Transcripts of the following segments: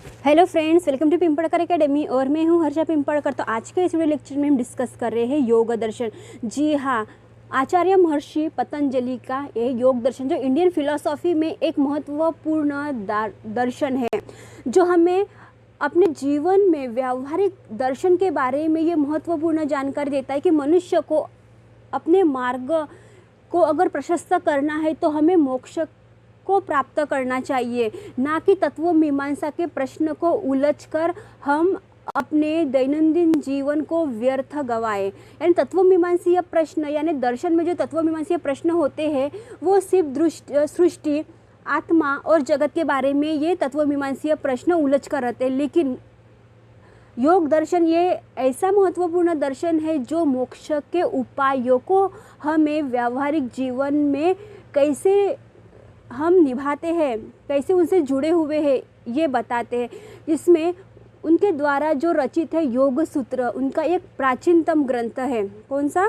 Hello friends, welcome to Pimpadkar academy और मैं हूं हर्षा पिंपड़कर। तो आज के इस वीडियो लेक्चर में हम डिस्कस कर रहे हैं योग दर्शन। जी हाँ, आचार्य महर्षि पतंजलि का ये योग दर्शन जो इंडियन फिलॉसफी में एक महत्वपूर्ण दर्शन है, जो हमें अपने जीवन में व्यावहारिक दर्शन के बारे में ये महत्वपूर्ण जानकारी देता है कि मनुष्य को अपने मार्ग को अगर प्रशस्त करना है तो हमें मोक्ष को प्राप्त करना चाहिए, ना कि तत्व मीमांसा के प्रश्न को उलझकर हम अपने दैनंदिन जीवन को व्यर्थ गवाए। यानी तत्व मीमांसीय प्रश्न, यानी दर्शन में जो तत्व मीमांसीय प्रश्न होते हैं वो सिर्फ सृष्टि, आत्मा और जगत के बारे में ये तत्व मीमांसीय प्रश्न उलझ कर रहते हैं। लेकिन योग दर्शन ये ऐसा महत्वपूर्ण दर्शन है जो मोक्ष के उपायों को हमें व्यावहारिक जीवन में कैसे हम निभाते हैं, कैसे उनसे जुड़े हुए हैं, ये बताते हैं। इसमें उनके द्वारा जो रचित है योग सूत्र, उनका एक प्राचीनतम ग्रंथ है। कौन सा?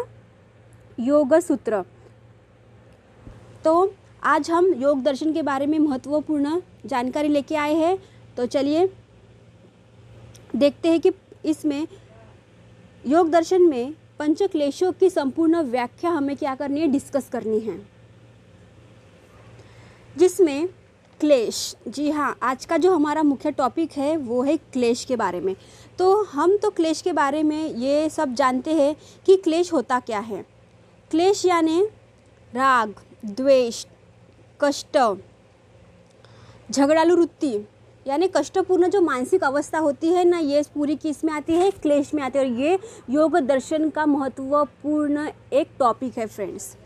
योग सूत्र। तो आज हम योग दर्शन के बारे में महत्वपूर्ण जानकारी लेके आए हैं। तो चलिए देखते हैं कि इसमें योग दर्शन में पंच क्लेशों की संपूर्ण व्याख्या हमें क्या करनी है, डिस्कस करनी है। जिसमें क्लेश, जी हाँ, आज का जो हमारा मुख्य टॉपिक है वो है क्लेश के बारे में। तो हम तो क्लेश के बारे में ये सब जानते हैं कि क्लेश होता क्या है। क्लेश यानी राग, द्वेष, कष्ट, झगड़ालू वृत्ति, यानी कष्टपूर्ण जो मानसिक अवस्था होती है ना, ये पूरी किस में आती है? क्लेश में आती है। और ये योग दर्शन का महत्वपूर्ण एक टॉपिक है फ्रेंड्स।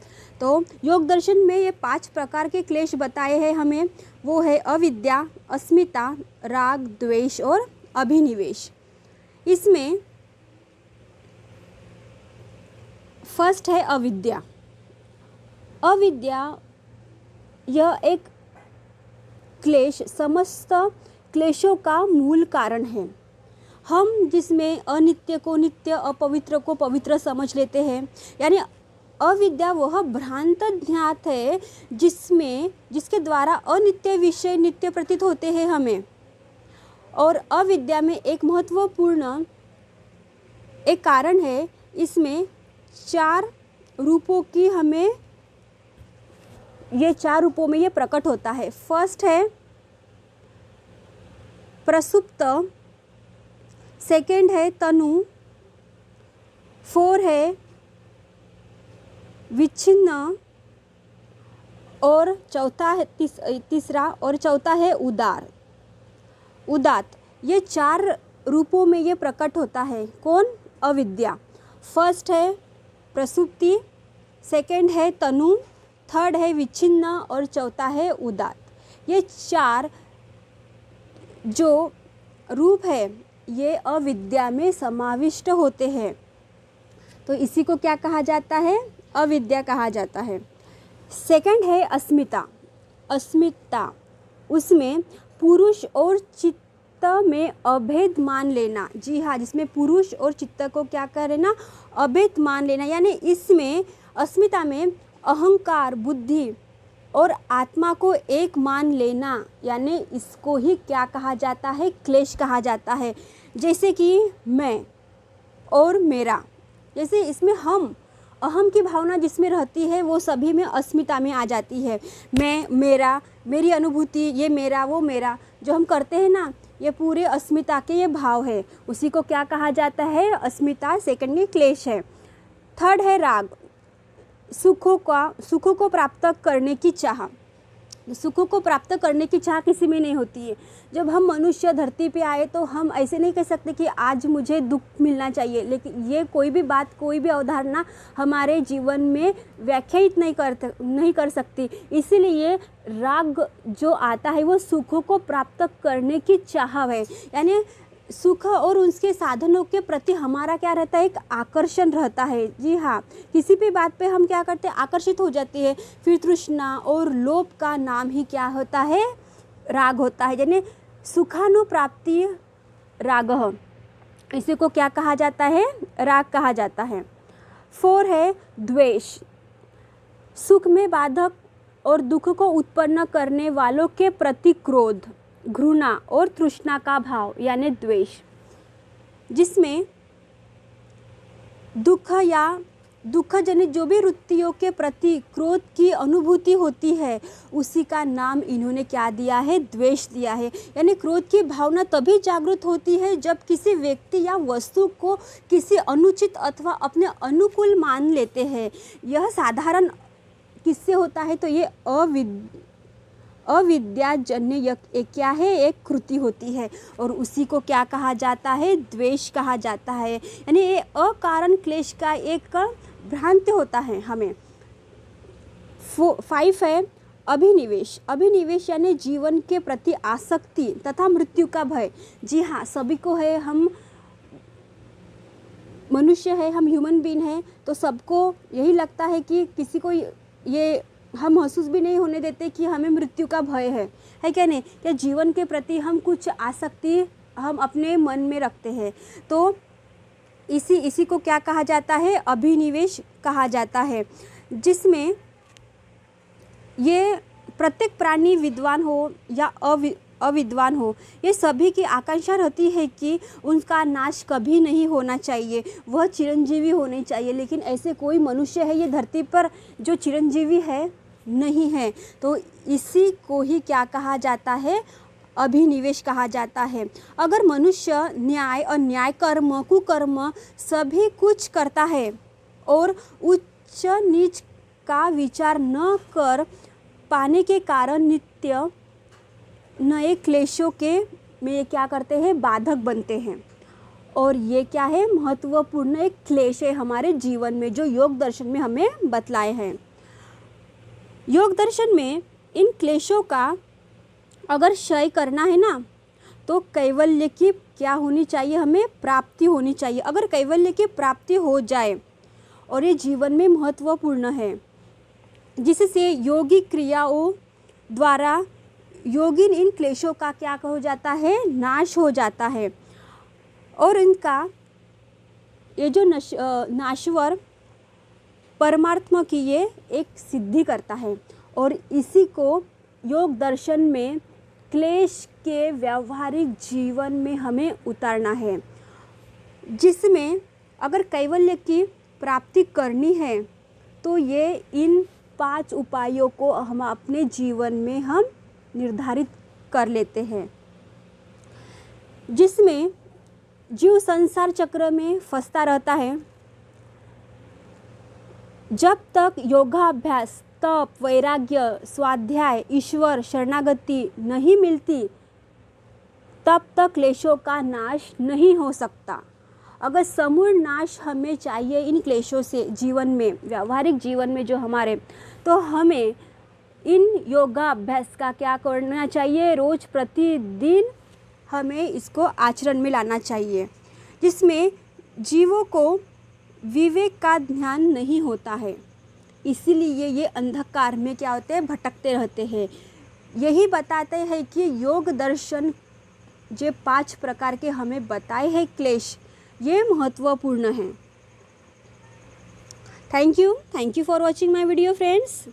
तो योग दर्शन में ये 5 प्रकार के क्लेश बताए हैं हमें। वो है अविद्या, अस्मिता, राग, द्वेष और अभिनिवेश। इसमें फर्स्ट है अविद्या। अविद्या यह एक क्लेश समस्त क्लेशों का मूल कारण है। हम जिसमें अनित्य को नित्य, अपवित्र को पवित्र समझ लेते हैं। यानी अविद्या वह भ्रांत ज्ञात है जिसके द्वारा अनित्य विषय नित्य प्रतीत होते हैं हमें। और अविद्या में एक महत्वपूर्ण एक कारण है, इसमें 4 रूपों की हमें, ये 4 रूपों में ये प्रकट होता है। फर्स्ट है प्रसुप्त, सेकंड है तनु, 4 है विच्छिन्न और चौथा है तीसरा और चौथा है उदात। ये 4 रूपों में ये प्रकट होता है। कौन? अविद्या। फर्स्ट है प्रसुप्ति, सेकंड है तनु, थर्ड है विच्छिन्न और चौथा है उदात। ये 4 जो रूप है ये अविद्या में समाविष्ट होते हैं। तो इसी को क्या कहा जाता है? अविद्या कहा जाता है। सेकंड है अस्मिता। उसमें पुरुष और चित्त में अभेद मान लेना। जी हाँ, जिसमें पुरुष और चित्त को क्या करे ना, अभेद मान लेना। यानी इसमें अस्मिता में अहंकार, बुद्धि और आत्मा को एक मान लेना, यानी इसको ही क्या कहा जाता है? क्लेश कहा जाता है। जैसे कि मैं और मेरा, जैसे इसमें हम अहम की भावना जिसमें रहती है वो सभी में अस्मिता में आ जाती है। मैं, मेरा, मेरी अनुभूति, ये मेरा, वो मेरा, जो हम करते हैं ना, ये पूरे अस्मिता के ये भाव है। उसी को क्या कहा जाता है? अस्मिता। सेकंड में क्लेश है। थर्ड है राग, सुखों को प्राप्त करने की चाह। सुखों को प्राप्त करने की चाह किसी में नहीं होती है। जब हम मनुष्य धरती पे आए तो हम ऐसे नहीं कह सकते कि आज मुझे दुख मिलना चाहिए। लेकिन ये कोई भी बात, कोई भी अवधारणा हमारे जीवन में व्याख्यायित नहीं कर सकती। इसीलिए राग जो आता है वो सुखों को प्राप्त करने की चाह है। यानी सुख और उसके साधनों के प्रति हमारा क्या रहता है? एक आकर्षण रहता है। जी हाँ, किसी भी बात पे हम क्या करते हैं? आकर्षित हो जाती है। फिर तृष्णा और लोभ का नाम ही क्या होता है? राग होता है। यानी सुखानुप्राप्ति राग, इसी को क्या कहा जाता है? राग कहा जाता है। 4 है द्वेष, सुख में बाधक और दुख को उत्पन्न करने वालों के प्रति क्रोध। घृणा और तृष्णा का भाव यानी द्वेष, जिसमें दुख या दुखजनित जो भी वृत्तियों के प्रति क्रोध की अनुभूति होती है उसी का नाम इन्होंने क्या दिया है, द्वेष दिया है। यानी क्रोध की भावना तभी जागृत होती है जब किसी व्यक्ति या वस्तु को किसी अनुचित अथवा अपने अनुकूल मान लेते हैं। यह साधारण किससे होता है, तो ये अविद्याजन्य एक क्या है, एक कृति होती है और उसी को क्या कहा जाता है, द्वेष कहा जाता है। यानी ये अकारण क्लेश का एक भ्रांति होता है हमें। 5 है अभिनिवेश। अभिनिवेश यानी जीवन के प्रति आसक्ति तथा मृत्यु का भय। जी हाँ, सभी को है, हम मनुष्य है, हम ह्यूमन बीइंग हैं, तो सबको यही लगता है कि किसी को ये हम महसूस भी नहीं होने देते कि हमें मृत्यु का भय है क्या नहीं, क्या जीवन के प्रति हम कुछ आसक्ति हम अपने मन में रखते हैं। तो इसी को क्या कहा जाता है, अभिनिवेश कहा जाता है, जिसमें ये प्रत्येक प्राणी विद्वान हो या अविद्वान हो, ये सभी की आकांक्षा रहती है कि उनका नाश कभी नहीं होना चाहिए, वह चिरंजीवी होने चाहिए। लेकिन ऐसे कोई मनुष्य है ये धरती पर जो चिरंजीवी है नहीं है, तो इसी को ही क्या कहा जाता है, अभिनिवेश कहा जाता है। अगर मनुष्य न्याय अन्याय कर्म कुकर्म सभी कुछ करता है और उच्च नीच का विचार न कर पाने के कारण नित्य नए क्लेशों के में क्या करते हैं, बाधक बनते हैं। और ये क्या है, महत्वपूर्ण एक क्लेश है हमारे जीवन में जो योग दर्शन में हमें बतलाए हैं। योग दर्शन में इन क्लेशों का अगर क्षय करना है ना, तो कैवल्य की क्या होनी चाहिए, हमें प्राप्ति होनी चाहिए। अगर कैवल्य की प्राप्ति हो जाए, और ये जीवन में महत्वपूर्ण है, जिससे योगी क्रियाओं द्वारा योगिन इन क्लेशों का क्या हो जाता है, नाश हो जाता है। और इनका ये जो नाश्वर परमात्मा की ये एक सिद्धि करता है। और इसी को योग दर्शन में क्लेश के व्यावहारिक जीवन में हमें उतारना है, जिसमें अगर कैवल्य की प्राप्ति करनी है तो ये इन 5 उपायों को हम अपने जीवन में हम निर्धारित कर लेते हैं, जिसमें जीव संसार चक्र में फंसता रहता है। जब तक योगाभ्यास, तप, वैराग्य, स्वाध्याय, ईश्वर शरणागति नहीं मिलती, तब तक क्लेशों का नाश नहीं हो सकता। अगर समूल नाश हमें चाहिए इन क्लेशों से जीवन में, व्यावहारिक जीवन में जो हमारे, तो हमें इन योगाभ्यास का क्या करना चाहिए, रोज प्रतिदिन हमें इसको आचरण में लाना चाहिए, जिसमें जीवों को विवेक का ध्यान नहीं होता है, इसीलिए ये अंधकार में क्या होते हैं, भटकते रहते हैं। यही बताते हैं कि योग दर्शन जो 5 प्रकार के हमें बताए हैं क्लेश, ये महत्वपूर्ण हैं। Thank you for watching my video friends.